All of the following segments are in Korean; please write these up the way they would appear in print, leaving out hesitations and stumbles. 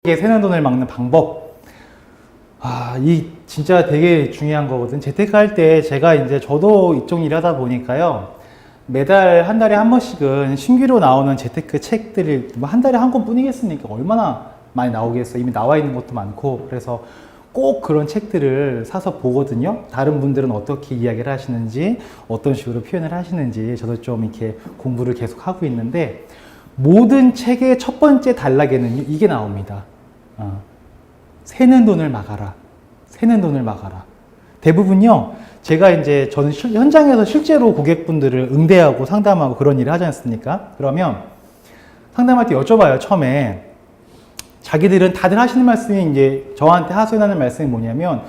이게 새는 돈을 막는 방법. 이 진짜 되게 중요한 거거든. 재테크할 때 저도 이쪽 일 하다 보니까요. 매달 한 달에 한 번씩은 신규로 나오는 재테크 책들이 한 달에 한 권 뿐이겠습니까? 얼마나 많이 나오겠어. 이미 나와 있는 것도 많고. 그래서 꼭 그런 책들을 사서 보거든요. 다른 분들은 어떻게 이야기를 하시는지, 어떤 식으로 표현을 하시는지 저도 좀 이렇게 공부를 계속 하고 있는데, 모든 책의 첫 번째 단락에는 이게 나옵니다. 새는 돈을 막아라. 새는 돈을 막아라. 대부분요, 저는 현장에서 실제로 고객분들을 응대하고 상담하고 그런 일을 하지 않습니까? 그러면 상담할 때 여쭤봐요, 처음에. 자기들은 다들 하시는 말씀이 저한테 하소연하는 말씀이 뭐냐면,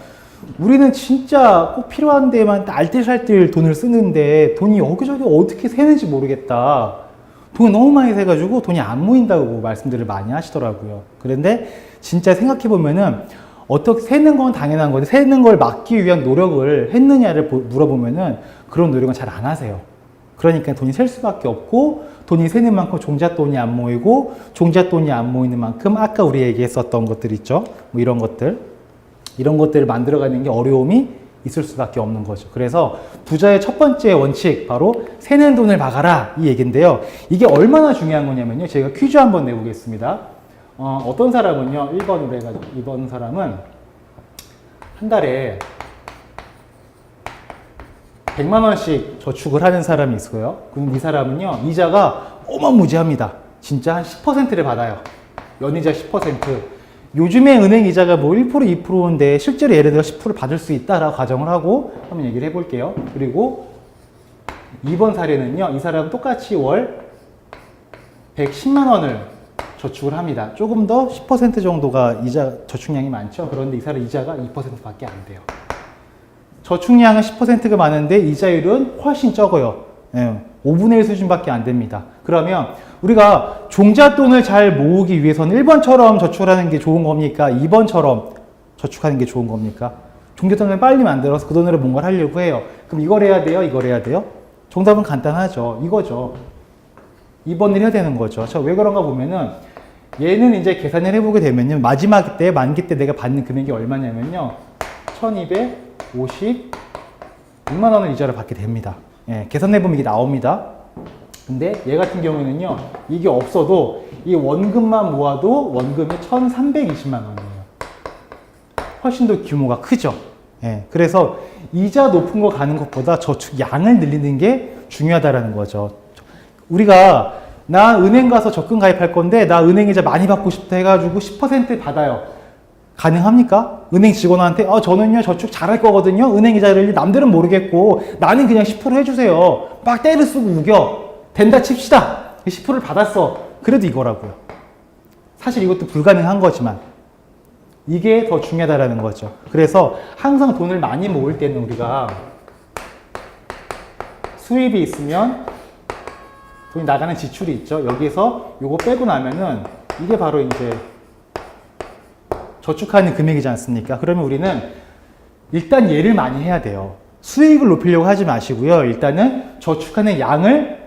우리는 진짜 꼭 필요한 데만 알뜰살뜰 돈을 쓰는데 돈이 여기저기 어떻게 새는지 모르겠다. 돈이 너무 많이 새가지고 돈이 안 모인다고 말씀들을 많이 하시더라고요. 그런데 진짜 생각해보면은 어떻게 새는 건 당연한 건데 새는 걸 막기 위한 노력을 했느냐를 물어보면은 그런 노력은 잘 안 하세요. 그러니까 돈이 셀 수밖에 없고 돈이 새는 만큼 종잣돈이 안 모이고 종잣돈이 안 모이는 만큼 아까 우리 얘기했었던 것들 있죠. 뭐 이런 것들을 만들어가는 게 어려움이 있을 수밖에 없는 거죠. 그래서 부자의 첫 번째 원칙, 바로 새는 돈을 막아라, 이 얘기인데요. 이게 얼마나 중요한 거냐면요. 제가 퀴즈 한번 내보겠습니다. 어떤 사람은요, 1번으로 해가지고, 이번 사람은 한 달에 100만 원씩 저축을 하는 사람이 있어요. 그럼 이 사람은요, 이자가 어마무지합니다. 진짜 한 10%를 받아요. 연이자 10%. 요즘에 은행 이자가 뭐 1%, 2%인데 실제로 예를 들어 10%를 받을 수 있다라고 가정을 하고 한번 얘기를 해볼게요. 그리고 2번 사례는요, 이 사람은 똑같이 월 110만 원을 저축을 합니다. 조금 더 10% 정도가 저축량이 많죠. 그런데 이 사람 이자가 2%밖에 안 돼요. 저축량은 10%가 많은데 이자율은 훨씬 적어요. 5분의 1 수준밖에 안 됩니다. 그러면 우리가 종잣돈을 잘 모으기 위해서는 1번처럼 저축을 하는 게 좋은 겁니까? 2번처럼 저축하는 게 좋은 겁니까? 종잣돈을 빨리 만들어서 그 돈으로 뭔가를 하려고 해요. 그럼 이걸 해야 돼요? 이걸 해야 돼요? 정답은 간단하죠. 이거죠. 2번을 해야 되는 거죠. 왜 그런가 보면은 얘는 이제 계산을 해보게 되면요. 마지막 때, 만기 때 내가 받는 금액이 얼마냐면요. 1256만 원을 이자를 받게 됩니다. 계산해보면 이게 나옵니다. 근데 얘 같은 경우에는요, 이게 없어도 이 원금만 모아도 원금이 1320만 원이에요. 훨씬 더 규모가 크죠. 그래서 이자 높은 거 가는 것보다 저축 양을 늘리는 게 중요하다라는 거죠. 우리가 나 은행 가서 적금 가입할 건데 나 은행 이자 많이 받고 싶다 해가지고 10% 받아요. 가능합니까? 은행 직원한테 저는요 저축 잘할 거거든요. 은행 이자를 남들은 모르겠고 나는 그냥 10% 해주세요. 막 때를 쓰고 우겨. 된다 칩시다. 10%를 받았어. 그래도 이거라고요. 사실 이것도 불가능한 거지만 이게 더 중요하다는 거죠. 그래서 항상 돈을 많이 모을 때는 우리가 수입이 있으면 돈이 나가는 지출이 있죠. 여기서 요거 빼고 나면은 이게 바로 이제 저축하는 금액이지 않습니까? 그러면 우리는 일단 얘를 많이 해야 돼요. 수익을 높이려고 하지 마시고요. 일단은 저축하는 양을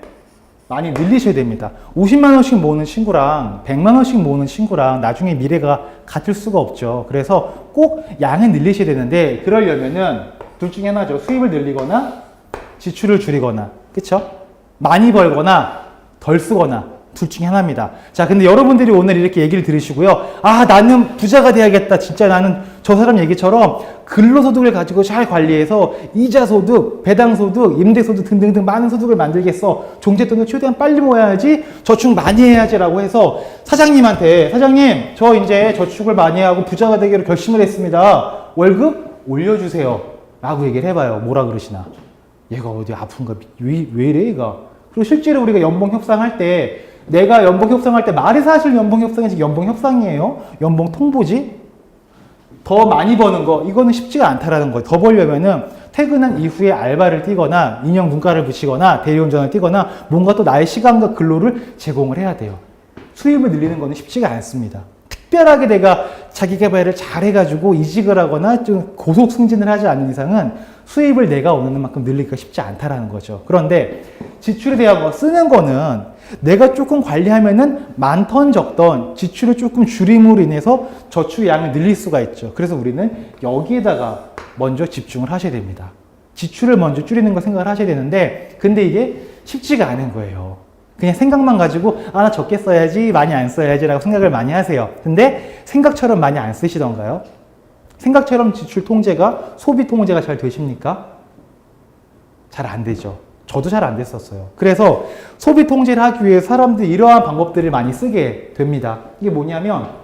많이 늘리셔야 됩니다. 50만 원씩 모으는 친구랑 100만 원씩 모으는 친구랑 나중에 미래가 같을 수가 없죠. 그래서 꼭 양을 늘리셔야 되는데 그러려면은 둘 중에 하나죠. 수입을 늘리거나 지출을 줄이거나, 그쵸? 많이 벌거나 덜 쓰거나 둘 중에 하나입니다. 자, 근데 여러분들이 오늘 이렇게 얘기를 들으시고요. 나는 부자가 돼야겠다. 진짜 나는 저 사람 얘기처럼 근로소득을 가지고 잘 관리해서 이자소득, 배당소득, 임대소득 등등등 많은 소득을 만들겠어. 종잣돈을 최대한 빨리 모아야지. 저축 많이 해야지라고 해서 사장님한테 사장님, 저 이제 저축을 많이 하고 부자가 되기로 결심을 했습니다. 월급 올려주세요. 라고 얘기를 해봐요. 뭐라 그러시나? 얘가 어디 아픈가? 왜 이래 얘가? 그리고 실제로 우리가 연봉 협상할 때 내가 연봉 협상할 때 말이 사실 연봉 협상이지 연봉 협상이에요. 연봉 통보지. 더 많이 버는 거 이거는 쉽지가 않다라는 거예요. 더 벌려면은 퇴근한 이후에 알바를 뛰거나 인형 눈가를 붙이거나 대리운전을 뛰거나 뭔가 또 나의 시간과 근로를 제공을 해야 돼요. 수입을 늘리는 거는 쉽지가 않습니다. 특별하게 내가 자기 개발을 잘 해가지고 이직을 하거나 좀 고속 승진을 하지 않는 이상은 수입을 내가 원하는 만큼 늘리기가 쉽지 않다라는 거죠. 그런데 지출에 대한 거 쓰는 거는 내가 조금 관리하면은 많던 적던 지출을 조금 줄임으로 인해서 저축의 양을 늘릴 수가 있죠. 그래서 우리는 여기에다가 먼저 집중을 하셔야 됩니다. 지출을 먼저 줄이는 거 생각을 하셔야 되는데, 근데 이게 쉽지가 않은 거예요. 그냥 생각만 가지고 나 적게 써야지, 많이 안 써야지 라고 생각을 많이 하세요. 근데 생각처럼 많이 안 쓰시던가요? 생각처럼 지출 통제가, 소비 통제가 잘 되십니까? 잘 안 되죠. 저도 잘 안 됐었어요. 그래서 소비 통제를 하기 위해 사람들이 이러한 방법들을 많이 쓰게 됩니다. 이게 뭐냐면